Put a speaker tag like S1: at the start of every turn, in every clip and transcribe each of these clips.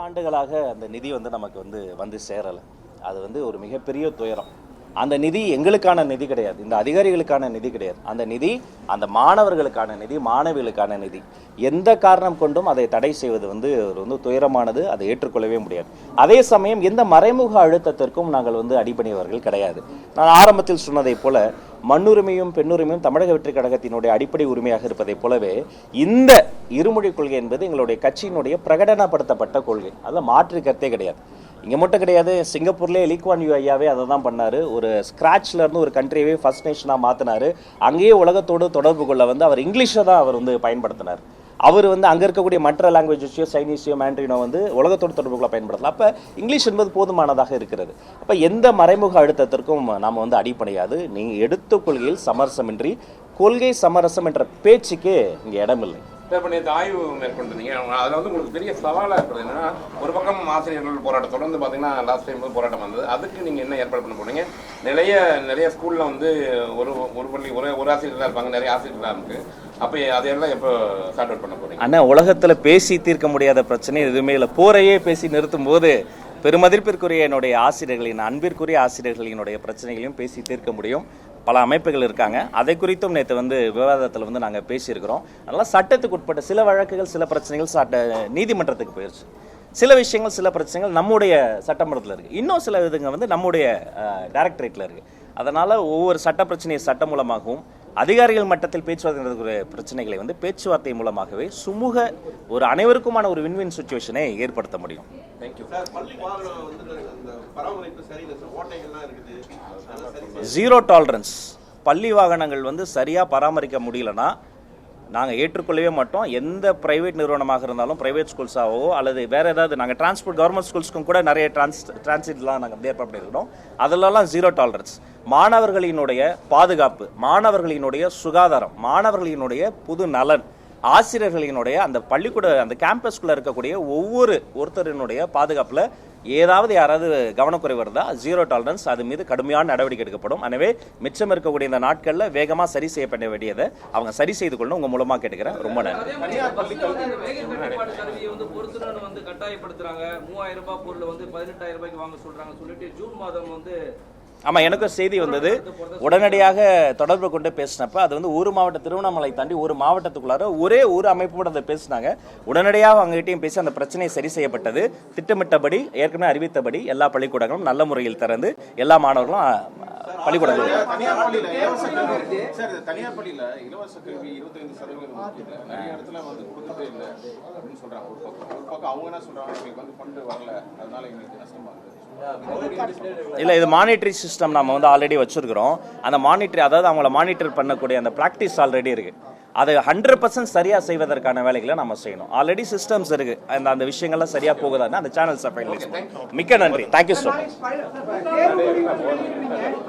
S1: ஆண்டுகளாக அந்த நிதி நமக்கு வந்து சேரலை. அது ஒரு மிகப்பெரிய துயரம். அந்த நிதி எங்களுக்கான நிதி கிடையாது, இந்த அதிகாரிகளுக்கான நிதி கிடையாது. அந்த நிதி அந்த மாணவர்களுக்கான நிதி, மாணவிகளுக்கான நிதி. எந்த காரணம் கொண்டும் அதை தடை செய்வது துயரமானது, அதை ஏற்றுக்கொள்ளவே முடியாது. அதே சமயம் எந்த மறைமுக அழுத்தத்திற்கும் நாங்கள் அடிபணியவர்கள் கிடையாது. நான் ஆரம்பத்தில் சொன்னதை போல மண்ணுரிமையும் பெண்ணுரிமையும் தமிழக வெற்றி கழகத்தினுடைய அடிப்படை உரிமையாக இருப்பதைப் போலவே இந்த இருமொழி கொள்கை என்பது எங்களுடைய கட்சியினுடைய பிரகடனப்படுத்தப்பட்ட கொள்கை. அதில் மாற்று கருத்தே கிடையாது. இங்கே மட்டும் கிடையாது, சிங்கப்பூர்லேயே லீ குவான் யூ ஐயாவே அதை தான் பண்ணார். ஒரு ஸ்க்ராட்ச்ல இருந்து ஒரு கண்ட்ரியவே ஃபர்ஸ்ட் நேஷனாக மாற்றினார். அங்கேயே உலகத்தோடு தொடர்பு கொள்ள அவர் இங்கிலீஷை தான் அவர் பயன்படுத்தினார். அவர் அங்கே இருக்கக்கூடிய மற்ற லாங்குவேஜஸையோ சைனீஸையோ மேண்ட்ரினோ உலகத்தோடு தொடர்புகளை பயன்படுத்தலாம். அப்போ இங்கிலீஷ் என்பது போதுமானதாக இருக்கிறது. அப்போ எந்த மறைமுக அழுத்தத்திற்கும் நாம் அடிப்படையாது. நீங்கள் எடுத்த கொள்கையில் சமரசமின்றி கொள்கை சமரசம் என்ற பேச்சுக்கே இங்கே இடமில்லை.
S2: இப்போ நேற்று ஆய்வு மேற்கொண்டிருந்தீங்க. அதில் உங்களுக்கு பெரிய சவாலாக இருக்கிறது என்னன்னா, ஒரு பக்கம் ஆசிரியர்கள் போராட்டம் தொடர்ந்து பார்த்தீங்கன்னா லாஸ்ட் டைம் போராட்டம் வந்தது. அதுக்கு நீங்கள் என்ன ஏற்பாடு பண்ண போறீங்க? நிறைய ஸ்கூலில் ஒரு பள்ளி ஒரு ஆசிரியர்களாக இருப்பாங்க, நிறைய ஆசிரியர்களாக இருக்குது. அப்போ அதையெல்லாம் எப்போ ஸ்டார்ட் அவுட் பண்ண போறீங்க?
S1: ஆனால் உலகத்தில் பேசி தீர்க்க முடியாத பிரச்சனை எதுவுமே இல்லை. போரையே பேசி நிறுத்தும் போது பெருமதிப்பிற்குரிய என்னுடைய ஆசிரியர்களின் அன்பிற்குரிய ஆசிரியர்களினுடைய பிரச்சனைகளையும் பேசி தீர்க்க முடியும். பல அமைப்புகள் இருக்காங்க. அதை குறித்தும் நேற்று விவாதத்தில் நாங்கள் பேசியிருக்கிறோம். அதனால் சட்டத்துக்கு உட்பட்ட சில வழக்குகள், சில பிரச்சனைகள் நீதிமன்றத்துக்கு போயிடுச்சு. சில விஷயங்கள், சில பிரச்சனைகள் நம்முடைய சட்டமன்றத்தில் இருக்குது. இன்னும் சில இதுங்க நம்முடைய டைரக்டரேட்டில் இருக்குது. அதனால் ஒவ்வொரு சட்ட பிரச்சனையை சட்டம் மூலமாகவும், அதிகாரிகள் மட்டத்தில் பேச்சுவார்த்தை பிரச்சனைகளை பேச்சுவார்த்தை மூலமாகவே சுமூக ஒரு அனைவருக்குமான ஒரு வின்வின் சிச்சுவேஷனை ஏற்படுத்த முடியும். Zero tolerance. பள்ளி வாகனங்கள் சரியாக பராமரிக்க முடியலன்னா நாங்கள் ஏற்றுக்கொள்ளவே மாட்டோம். எந்த பிரைவேட் நிறுவனமாக இருந்தாலும், பிரைவேட் ஸ்கூல்ஸாகவோ அல்லது வேறு ஏதாவது, நாங்கள் டிரான்ஸ்போர்ட் கவர்மெண்ட் ஸ்கூல்ஸ்க்கும் கூட நிறைய டிரான்சிட்லாம் நாங்கள் ஏற்பாடு பண்ணியிருக்கிறோம். அதிலெல்லாம் ஜீரோ டாலரன்ஸ். மாணவர்களினுடைய பாதுகாப்பு, மாணவர்களினுடைய சுகாதாரம், மாணவர்களினுடைய புது நலன், ஆசிரியர்களினுடைய அந்த பள்ளிக்கூட அந்த கேம்பஸ்குள்ளே இருக்கக்கூடிய ஒருத்தரினுடைய பாதுகாப்பில் ஏதாவது யாராவது கவனக்குறைவு இருந்தால் ஜீரோ டாலரன்ஸ். அது மீது கடுமையான நடவடிக்கை எடுக்கப்படும். எனவே மிச்சம் இருக்கக்கூடிய இந்த நாட்களில் வேகமாக சரி செய்யப்பட வேண்டியதை அவங்க சரி செய்து கொள்ளணும். உங்கள் மூலமாக கேட்டுக்கிறேன். ரொம்ப நன்றி.
S3: கட்டாயப்படுத்துறாங்க. 3000 ரூபாய் பொருள் 18,000 ரூபாய்க்கு வாங்க சொல்றாங்க சொல்லிட்டு ஜூன் மாதம்
S1: ஆமாம், எனக்கும் செய்தி வந்தது. உடனடியாக தொடர்பு கொண்டு பேசினப்ப அது ஒரு மாவட்ட, திருவண்ணாமலை தாண்டி ஒரு மாவட்டத்துக்குள்ளார ஒரே ஒரு அமைப்போடு அதை பேசினாங்க. உடனடியாக அவங்ககிட்டையும் பேசி அந்த பிரச்சனை சரி செய்யப்பட்டது. திட்டமிட்டபடி, ஏற்கனவே அறிவித்தபடி எல்லா பள்ளிக்கூடங்களும் நல்ல முறையில் திறந்து எல்லா மாணவர்களும் பள்ளிக்கூடங்கள்.
S4: தனியார் பள்ளியில் இலவச கல்வி 25% நிறைய இடத்துல கொடுக்கவே இல்லை அப்படின்னு சொல்றாங்க. ஒரு பக்கம் அவங்க என்ன சொல்றாங்க, எங்களுக்கு ஃபண்ட் வரல, அதனால எங்களுக்கு நஷ்டமாகுது.
S1: இல்லை, இது மானிட்டரி சிஸ்டம் நம்ம ஆல்ரெடி வச்சுருக்கிறோம். அந்த மானிட்டரி, அதாவது அவங்கள மானிட்டர் பண்ணக்கூடிய அந்த ப்ராக்டிஸ் ஆல்ரெடி இருக்குது. அதை 100% சரியாக செய்வதற்கான வேலைகளை நம்ம செய்யணும். ஆல்ரெடி சிஸ்டம்ஸ் இருக்குது. அந்த விஷயங்கள்லாம் சரியாக போகுதான்னு அந்த சேனல்ஸை ஃபைனலைஸ் பண்ணுவோம். மிக்க நன்றி. Thank you so much.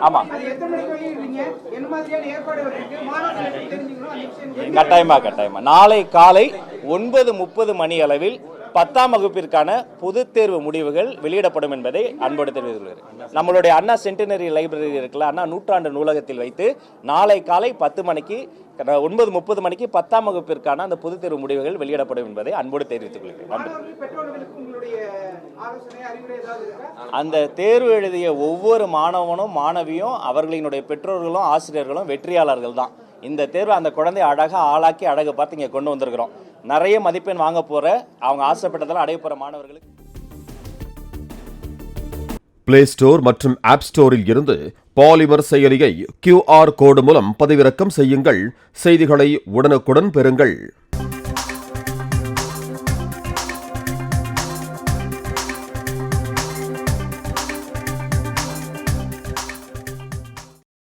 S1: ஆமாம், கட்டாயமாக நாளை காலை 9:30 மணி அளவில் 10ஆம் வகுப்பிற்கான பொதுத் தேர்வு முடிவுகள் வெளியிடப்படும் என்பதை அன்போடு தெரிவித்துள்ளது. நம்மளுடைய அண்ணா சென்டினரி லைப்ரரி இருக்குல்ல, அண்ணா நூற்றாண்டு நூலகத்தில் வைத்து நாளை காலை 10 மணிக்கு 9:30 மணிக்கு 10ஆம் வகுப்பிற்கான அந்த பொதுத் தேர்வு முடிவுகள் வெளியிடப்படும் என்பதை அன்போடு தெரிவித்துக் கொள்கிறேன். அந்த தேர்வு எழுதிய ஒவ்வொரு மாணவனும் மாணவியும் அவர்களினுடைய பெற்றோர்களும் ஆசிரியர்களும் வெற்றியாளர்கள் தான். இந்த தேர்வு அந்த குழந்தைய அழகாக ஆளாக்கி அழகு பார்த்து இங்கே கொண்டு வந்திருக்கிறோம். நிறைய மதிப்பெண் வாங்க போற, அவங்க ஆசைப்பட்டதெல்லாம் அடைய போற மாணவர்களுக்கு
S5: பிளே ஸ்டோர் மற்றும் ஆப் ஸ்டோரில் இருந்து பாலிமர் செயலியை QR கோடு மூலம் பதிவிறக்கம் செய்யுங்கள். செய்திகளை உடனுக்குடன் பெறுங்கள்.